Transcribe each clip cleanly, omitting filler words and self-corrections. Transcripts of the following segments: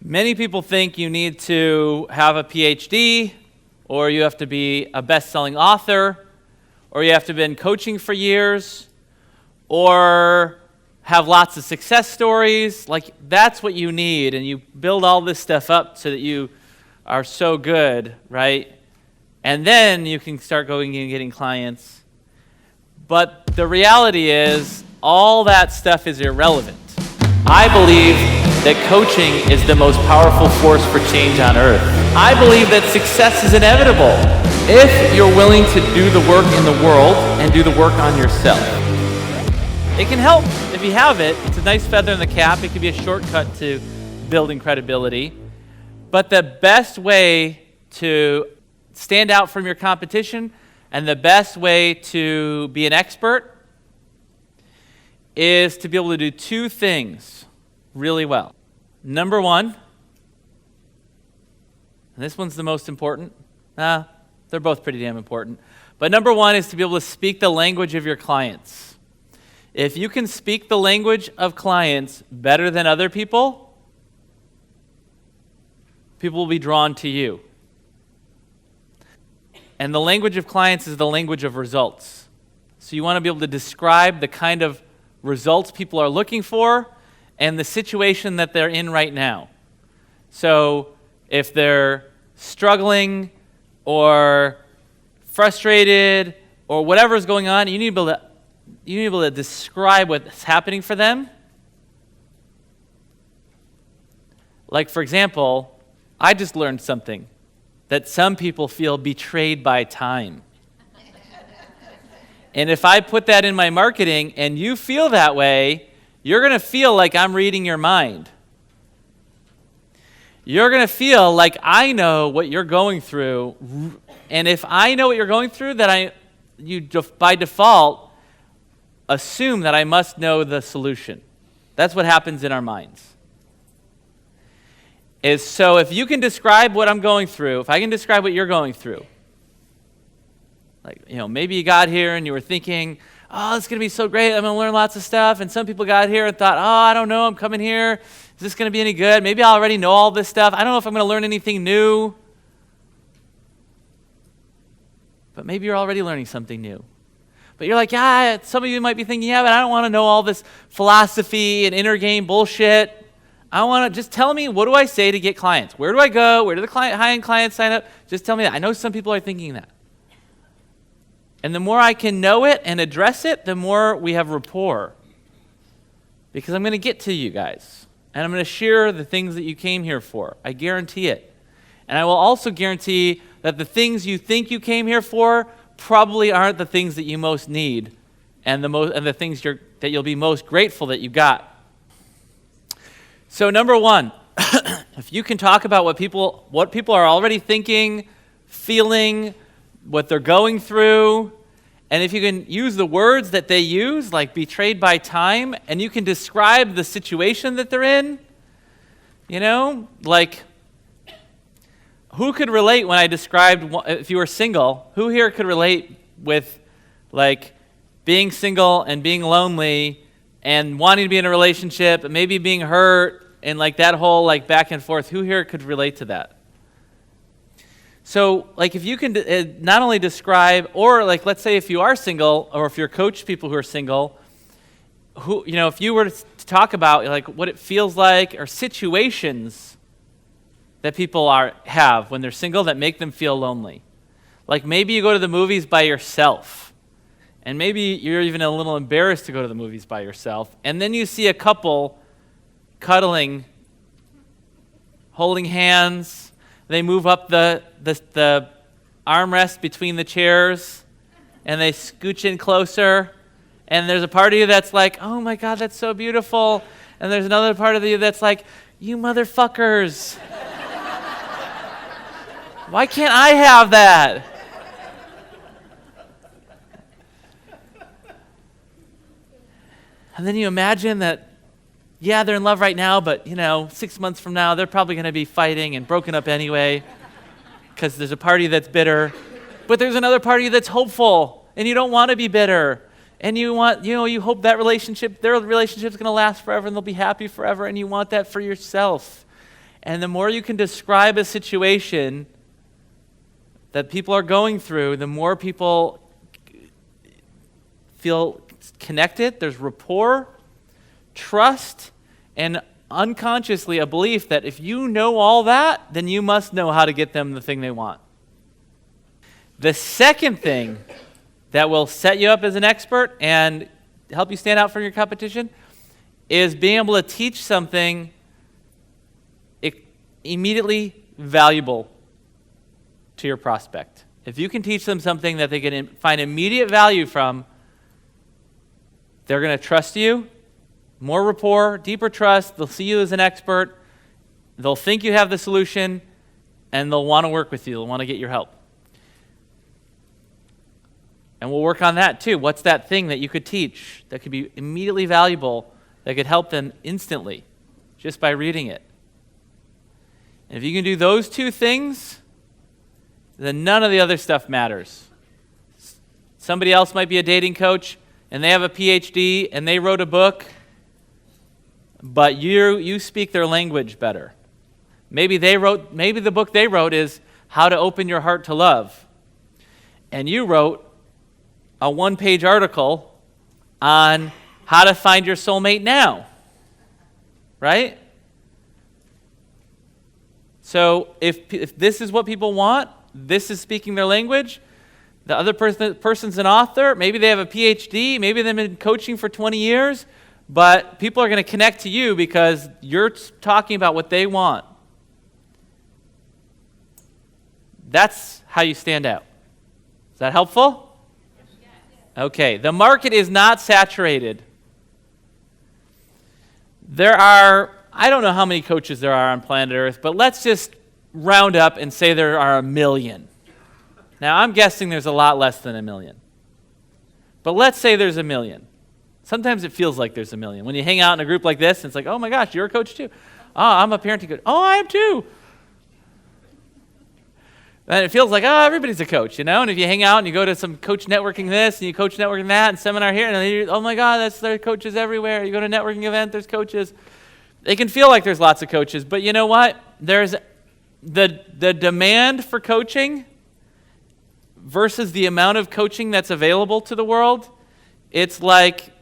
Many people think you need to have a PhD, or you have to be a best-selling author, or you have to have been coaching for years, or have lots of success stories. Like, that's what you need, and you build all this stuff up so that you are so good, right? And then you can start going and getting clients. But the reality is, all that stuff is irrelevant. I believe that coaching is the most powerful force for change on earth. I believe that success is inevitable if you're willing to do the work in the world and do the work on yourself. It can help if you have it. It's a nice feather in the cap. It can be a shortcut to building credibility. But the best way to stand out from your competition and the best way to be an expert is to be able to do two things really well. Number one, and this one's the most important. They're both pretty damn important. But number one is to be able to speak the language of your clients. If you can speak the language of clients better than other people, people will be drawn to you. And the language of clients is the language of results. So you want to be able to describe the kind of results people are looking for and the situation that they're in right now. So if they're struggling or frustrated or whatever's going on, you need to be able to describe what's happening for them. Like, for example, I just learned something, that some people feel betrayed by time. And if I put that in my marketing and you feel that way, you're going to feel like I'm reading your mind. You're going to feel like I know what you're going through. And if I know what you're going through, that you by default assume that I must know the solution. That's what happens in our minds. So if you can describe what I'm going through, if I can describe what you're going through, like, maybe you got here and you were thinking, oh, it's going to be so great, I'm going to learn lots of stuff. And some people got here and thought, oh, I don't know, I'm coming here. Is this going to be any good? Maybe I already know all this stuff. I don't know if I'm going to learn anything new. But maybe you're already learning something new. But you're like, some of you might be thinking, but I don't want to know all this philosophy and inner game bullshit. I want to just tell me, what do I say to get clients? Where do I go? Where do the high-end clients sign up? Just tell me that. I know some people are thinking that. And the more I can know it and address it, the more we have rapport. Because I'm going to get to you guys. And I'm going to share the things that you came here for. I guarantee it. And I will also guarantee that the things you think you came here for probably aren't the things that you most need and the things that you'll be most grateful that you got. So number one, if you can talk about what people are already thinking, feeling, what they're going through, and if you can use the words that they use, like betrayed by time, and you can describe the situation that they're in, like, who could relate when I described, if you were single, who here could relate with, like, being single and being lonely and wanting to be in a relationship and maybe being hurt and, like, that whole, like, back and forth? Who here could relate to that? So, like, if you can not only describe, or, like, let's say if you are single, or if you're coach people who are single, if you were to talk about, like, what it feels like, or situations that people have when they're single that make them feel lonely. Like, maybe you go to the movies by yourself, and maybe you're even a little embarrassed to go to the movies by yourself, and then you see a couple cuddling, holding hands. They move up the armrest between the chairs, and they scooch in closer. And there's a part of you that's like, oh my God, that's so beautiful. And there's another part of you that's like, you motherfuckers. Why can't I have that? And then you imagine that, they're in love right now, but 6 months from now, they're probably going to be fighting and broken up anyway because there's a party that's bitter. But there's another party that's hopeful, and you don't want to be bitter. And you want, you hope that their relationship's going to last forever and they'll be happy forever, and you want that for yourself. And the more you can describe a situation that people are going through, the more people feel connected. There's rapport, trust, and unconsciously a belief that if you know all that, then you must know how to get them the thing they want. The second thing that will set you up as an expert and help you stand out from your competition is being able to teach something immediately valuable to your prospect. If you can teach them something that they can find immediate value from, they're going to trust you. More rapport, deeper trust. They'll see you as an expert. They'll think you have the solution, and they'll want to work with you. They'll want to get your help. And we'll work on that too. What's that thing that you could teach that could be immediately valuable, that could help them instantly just by reading it? And if you can do those two things, then none of the other stuff matters. Somebody else might be a dating coach, and they have a PhD, and they wrote a book, but you speak their language better. Maybe the book they wrote is How to Open Your Heart to Love, and you wrote a one-page article on how to find your soulmate now, right? So if this is what people want, this is speaking their language, the other person's an author, maybe they have a PhD, maybe they've been coaching for 20 years, but people are going to connect to you because you're talking about what they want. That's how you stand out. Is that helpful? Okay, the market is not saturated. I don't know how many coaches there are on planet Earth, but let's just round up and say there are 1 million. Now, I'm guessing there's a lot less than 1 million. But let's say there's 1 million. Sometimes it feels like there's 1 million. When you hang out in a group like this, and it's like, oh my gosh, you're a coach too. Oh, I'm a parenting coach. Oh, I am too. And it feels like, oh, everybody's a coach, And if you hang out and you go to some coach networking this, and you coach networking that, and seminar here, and oh my God, there are coaches everywhere. You go to a networking event, there's coaches. It can feel like there's lots of coaches, but you know what? There's the demand for coaching versus the amount of coaching that's available to the world. It's like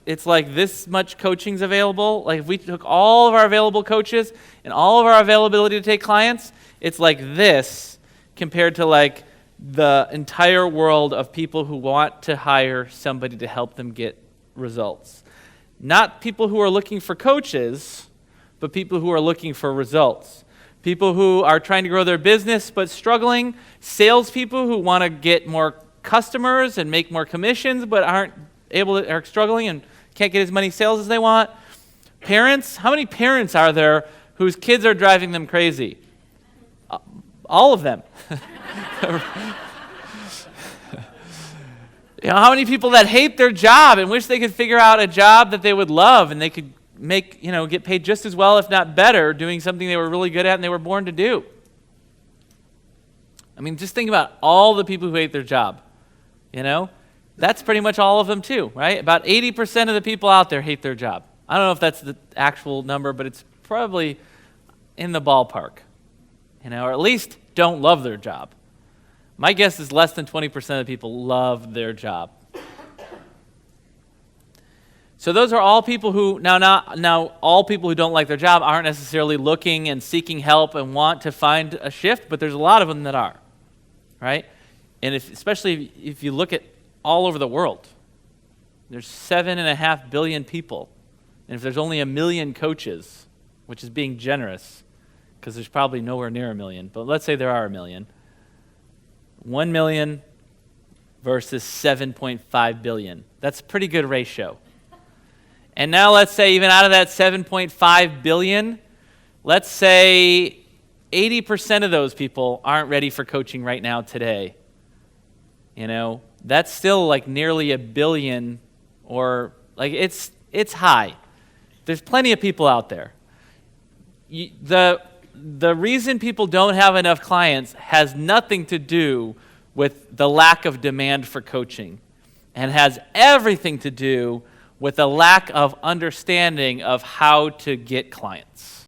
this much coaching's available. Like if we took all of our available coaches and all of our availability to take clients, it's like this compared to like the entire world of people who want to hire somebody to help them get results. Not people who are looking for coaches, but people who are looking for results. People who are trying to grow their business but struggling. Salespeople who want to get more customers and make more commissions but are struggling and can't get as many sales as they want. Parents, how many parents are there whose kids are driving them crazy? All of them. How many people that hate their job and wish they could figure out a job that they would love and they could make, get paid just as well, if not better, doing something they were really good at and they were born to do. I mean, just think about all the people who hate their job. That's pretty much all of them too, right? About 80% of the people out there hate their job. I don't know if that's the actual number, but it's probably in the ballpark, or at least don't love their job. My guess is less than 20% of the people love their job. So those are all people who, now all people who don't like their job aren't necessarily looking and seeking help and want to find a shift, but there's a lot of them that are, right? And especially if you look at all over the world, there's 7.5 billion people. And if there's only 1 million coaches, which is being generous, because there's probably nowhere near 1 million, but let's say there are 1 million. 1 million versus 7.5 billion. That's a pretty good ratio. And now let's say even out of that 7.5 billion, let's say 80% of those people aren't ready for coaching right now today. That's still like nearly 1 billion, or like it's high. There's plenty of people out there. The reason people don't have enough clients has nothing to do with the lack of demand for coaching, and has everything to do with a lack of understanding of how to get clients.